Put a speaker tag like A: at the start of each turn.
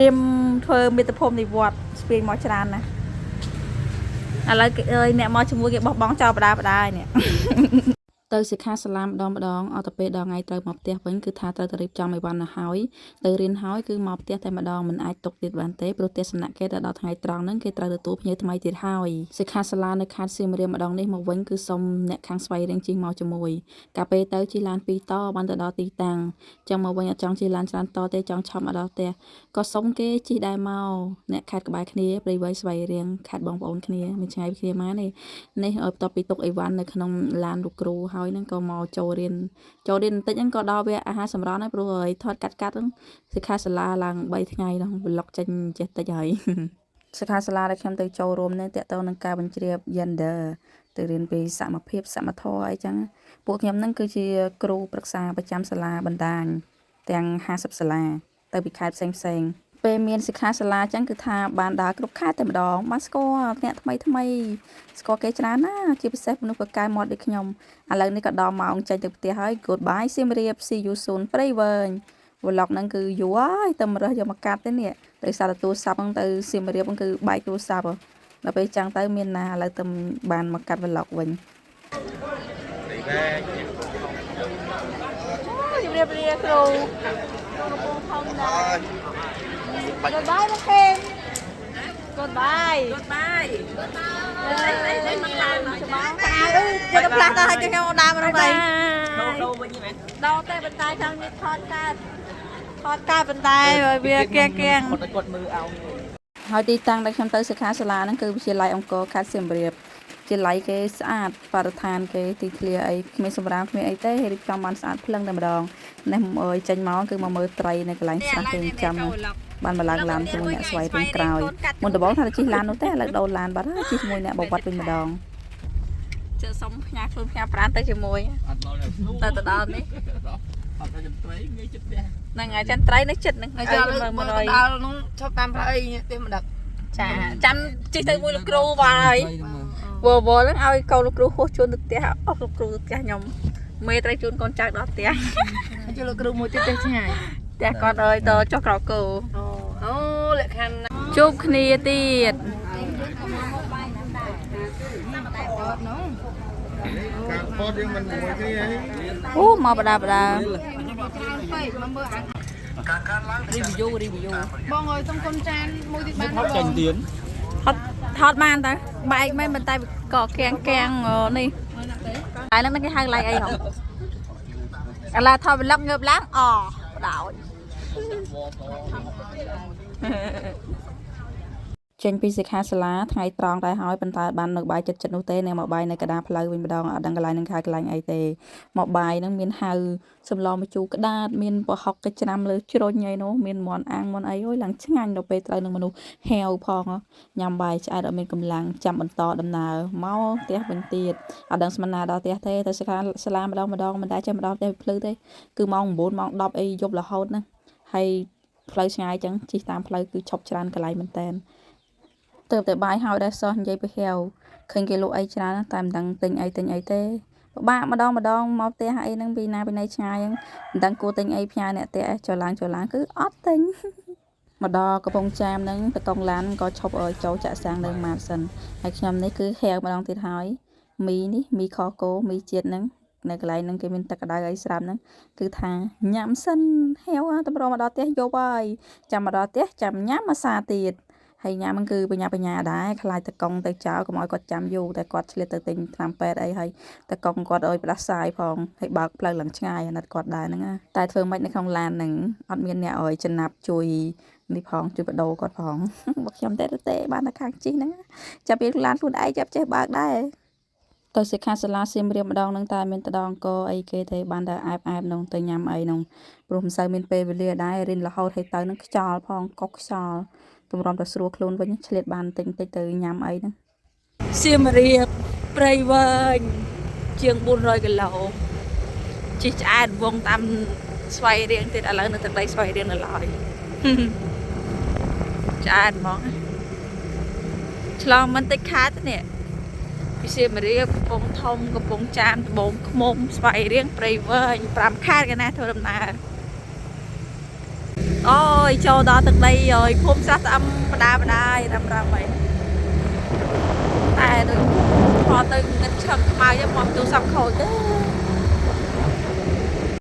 A: em thơ mi tập hôm thì vọt spin mò tràn nè à lấy ơi nè mò chung mua cái bong bóng cho bà đai nè ទៅសិក្ខាសាលាម្ដងអត់ទៅពេលដល់ថ្ងៃត្រូវមកផ្ទះវិញគឺថាត្រូវទៅរៀបចំឲ្យបានហើយទៅរៀនហើយគឺមកផ្ទះតែម្ដងមិនអាចຕົកទៀតបានទេព្រោះទេសនៈគេដល់ថ្ងៃត្រង់ហ្នឹងគេត្រូវទទួលភ្ញៀវថ្មីទៀតហើយសិក្ខាសាលានៅខេត្តសៀមរាបម្ដងនេះមកវិញគឺសុំអ្នកខាងស្វ័យរៀងជិះមកជាមួយកាលពេលទៅជិះឡាន2តបានទៅដល់ទីតាំងចឹងមកវិញអត់ចង់ជិះឡានច្រើនតទេចង់ឆាប់មកដល់ផ្ទះក៏សុំគេជិះដែរមកអ្នកខេត្តក្បែរគ្នាព្រៃវែងស្វ័យរៀងខេត្តបងប្អូនគ្នាមិនឆ្ងាយពីគ្នាមកនេះឲ្យបន្ទាប់ពីទុកអីវ៉ាន់នៅក្នុងឡានលោកគ្រូហើយហ្នឹងក៏មកចូលរៀនបន្តិចហ្នឹងក៏ដល់វាអាហារសម្រន់ហើយព្រោះឲ្យថតកាត់ហ្នឹងសិក្ខាសាលាឡើង3ថ្ងៃហ្នឹងប្លុកចេញចេះតិចហើយសិក្ខាសាលាដែលខ្ញុំទៅចូលរួមនេះតកតងនឹងការបញ្ជ្រាប gender ទៅរៀនពីសមភាពសមធម៌អីចឹងពួកខ្ញុំហ្នឹងគឺជាគ្រូប្រឹក្សាប្រចាំសាលាបណ្ដាញទាំង50សាលាទៅពីខេត្តផ្សេងពេលមានសិក្ខាសាលាចឹងគឺថាបានដើរគ្រប់ខេត្តតែម្ដងបានស្គាល់អ្នកថ្មីស្គាល់គេច្រើនណាជាពិសេសមនុស្សប្រកែមាត់ដូចខ្ញុំឥឡូវនេះក៏ដល់ម៉ោងចេញទៅផ្ទះហើយ Goodbye សៀមរាប See you soon ព្រៃវែង vlog ហ្នឹងគឺយូរហើយតែមិនរើសយកមកកាត់ទេនេះដោយសារទូរស័ព្ទហ្នឹងទៅសៀមរាបហ្នឹងគឺបែកទូរស័ព្ទដល់ពេលចឹងទៅមានណាឥឡូវទៅបានមកកាត់ vlog វិញជំរាបលាគ្រូ Goodbye លោកខេម Goodbye លេងមកខាងមកច្បាស់យកទៅផ្លាស់ទៅឲ្យខ្ញុំដើរមកនោះវិញដូរវិញមែនដូរតែបន្តែចង់នេះថតកើតបន្តែវាគៀងគាត់មើលអោហើយទីតាំងដែលខ្ញុំទៅសិក្ខាសាលាហ្នឹងគឺវិទ្យាល័យអង្គរខេត្តសៀមរាបវិទ្យាល័យគេស្អាតបរិស្ថានគេទីធ្លាអីគ្មានសម្រាមគ្មានអីទេរៀបចំបានស្អាតភ្លឹងតែម្ដងនេះអើយចេញមកគឺមកមើលត្រីនៅកន្លែងស្រះគេចាំបានមកឡើងឡានជាមួយអ្នកស្វ័យវិញក្រោយមុនដំបូងថាជិះឡាននោះទេឥឡូវដូរឡានបាត់ហើយជិះជាមួយអ្នកបវត្តវិញម្ដងជើសុំផ្ញើខ្លួនផ្ញើប្រានទៅជាមួយទៅដល់នេះអត់ទៅចន្ទ្រៃងាយចិត្តផ្ទះហ្នឹងហើយចន្ទ្រៃនៅចិត្តហ្នឹងហើយយកមើល100ដល់នោះឈប់តាមផ្លូវអីទេមិនដឹកចាចាំជិះទៅមួយលោកគ្រូបាទហើយវល់ហ្នឹងឲ្យកូនលោកគ្រូហួសជួនទៅផ្ទះអស់លោកគ្រូទៅផ្ទះខ្ញុំមេត្រូវជូនកូនចៅដល់ផ្ទះជួយលោកគ្រូមួយទៀតទៅឆ្ងាយផ្ទះគាត់អើយទៅចុះក្រោកគោអូលក្ខខណ្ឌជួបគ្នាទៀតការផតយើងមិនមួយគ្នាអូមកបដាការឡើង review បងអើយសុំគុំចានមួយទៀតបានចេញទៀតថតបានតើបែកមិនប៉ុន្តែក៏កៀងនេះតែហ្នឹងគេហៅ like អីហ៎ឥឡូវថត vlog ងើបឡើងអបដោយចេញពីសិក្ខាសាលាថ្ងៃត្រង់ដែរហើយប៉ុន្តែបាននៅបាយចិត្តនោះទេនៅមកបាយនៅកណ្ដាលផ្លូវវិញម្ដងអត់ដឹងកន្លែងនឹងខែកន្លែងអីទេមកបាយនឹងមានហៅសម្លម្ជូរក្តាតមានប្រហុកកិច្ចច្រាំលើជ្រុញអីនោះមានមាន់អាំងមាន់អីអើយឡើងឆ្ងាញ់ដល់ពេលត្រូវនឹងមនុស្សហាវផងញ៉ាំបាយឆ្អែតអត់មានកម្លាំងចាំបន្តដំណើរមកផ្ទះវិញទៀតអត់ដឹងស្មានណាដល់ផ្ទះទេទៅសិក្ខាសាលាម្ដងមិនដែរចាំម្ដងផ្ទះភ្លឺទេគឺម៉ោង9ម៉ោង10អីយប់រហូតហ្នឹងហើយផ្លូវឆ្ងាយចឹងជិះតាមផ្លូវគឺឈប់ច្រើនកន្លែងមែនតើទៅតែបាយហើយដែរសោះនិយាយពីហៅឃើញគេលក់អីច្រើនតែមិនដឹងទិញអីទេពិបាកម្ដងមកផ្ទះអីហ្នឹងពីណាពីណីឆ្ងាយហ្នឹងមិនដឹងគួរទិញអីផ្ញើអ្នកផ្ទះចូលឡានគឺអត់ទិញមកដល់កំពង់ចាមហ្នឹងតកងឡានក៏ឈប់ចូលចាក់សាំងនៅម៉ាតសិនហើយខ្ញុំនេះគឺហែកម្ដងទៀតហើយមីខគោមីជាតិហ្នឹងនៅកន្លែងហ្នឹងគេមានទឹកក្តៅអីស្រាប់ហ្នឹងគឺថាញ៉ាំសិនហែវតម្រុំមកដល់ផ្ទះយប់ហើយចាំមកដល់ផ្ទះចាំញ៉ាំអាសាទៀតហើយញ៉ាំហ្នឹងគឺបញ្ញាដែរខ្លាចតកងទៅចោលកុំឲ្យគាត់ចាំយូរតែគាត់ឆ្លៀតទៅទិញថ្នាំពេទ្យអីហើយតកងគាត់ឲ្យផ្ដាសាយផងហើយបើកផ្លូវឡើងឆ្ងាយអាណិតគាត់ដែរហ្នឹងតែធ្វើម៉េចនៅក្នុងឡានហ្នឹងអត់មានអ្នកឲ្យចំណាប់ជួយនេះផងជួយបដូរគាត់ផងបើខ្ញុំទេបានតែខាងជីហ្នឹងចាប់ពីឡានខ្លួនឯងចាប់ចេះបើកដែរទៅសិក្ខាសាលាសៀមរាបម្ដងហ្នឹងតែមានតដងកអីគេទេបានតែអែបហ្នឹងទៅញ៉ាំអីហ្នឹងព្រោះមិនសូវមានពេលវេលាដែររៀនរហូតឲ្យទៅហ្នឹងខ្យល់ផងកុកខ្យល់ទម្រាំទៅស្រួលខ្លួនវិញឆ្លៀតបានតិចទៅញ៉ាំអីហ្នឹងសៀមរាបព្រៃវែងជាង400គីឡូជិះឆ្អែតវងតាមស្វ័យរៀងទៀតឥឡូវនៅទឹកដីស្វ័យរៀងនៅឡើយឆ្អែតហ្មងឆ្លងមិនតិចខាតទេនេះពីសៀមរាបកំពង់ធំកំពង់ចាមត្បូងឃ្មុំស្វ័យរៀងព្រៃវែង5ខេត្តកណាធ្វើដំណើរ ôi cho đó từ đây rồi phun sát âm bà đai rầm vậy tại đôi họ từng ngân chậm mai cho mong chú sắm khổ chứ